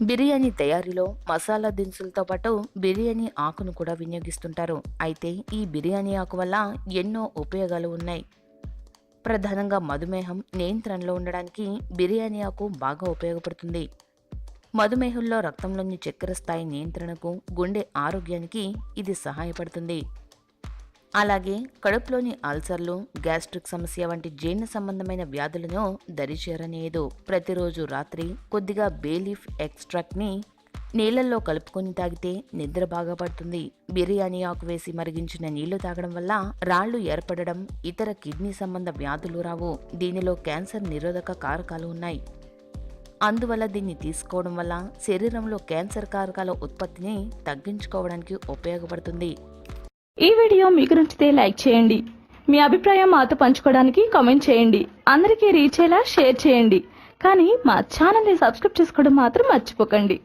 బిర్యానీ తయారీలో మసాలా దినుసులతో పాటు బిర్యానీ ఆకును కూడా వినియోగిస్తుంటారు. అయితే ఈ బిర్యానీ ఆకు వల్ల ఎన్నో ఉపయోగాలు ఉన్నాయి. ప్రధానంగా మధుమేహం నియంత్రణలో ఉండడానికి బిర్యానీ ఆకు బాగా ఉపయోగపడుతుంది. మధుమేహంలో రక్తంలోని చక్కెర స్థాయి నియంత్రణకు, గుండె ఆరోగ్యానికి ఇది సహాయపడుతుంది. అలాగే కడుపులోని అల్సర్లు, గ్యాస్ట్రిక్ సమస్య వంటి జీర్ణ సంబంధమైన వ్యాధులను దరిచేరనీయదు. ప్రతిరోజు రాత్రి కొద్దిగా బేలీఫ్ ఎక్స్ట్రాక్ట్ని నీళ్లలో కలుపుకొని తాగితే నిద్ర బాగా పడుతుంది. బిర్యానీ ఆకు వేసి మరిగించిన నీళ్లు తాగడం వల్ల రాళ్లు ఏర్పడడం, ఇతర కిడ్నీ సంబంధ వ్యాధులు రావు. దీనిలో క్యాన్సర్ నిరోధక కారకాలు ఉన్నాయి. అందువల్ల దీన్ని తీసుకోవడం వల్ల శరీరంలో క్యాన్సర్ కారకాల ఉత్పత్తిని తగ్గించుకోవడానికి ఉపయోగపడుతుంది. ఈ వీడియో మీకు నచ్చితే లైక్ చేయండి. మీ అభిప్రాయం మాతో పంచుకోవడానికి కామెంట్ చేయండి. అందరికీ రీచ్ అయ్యేలా షేర్ చేయండి. కానీ మా ఛానల్ని సబ్స్క్రైబ్ చేసుకోవడం మాత్రం మర్చిపోకండి.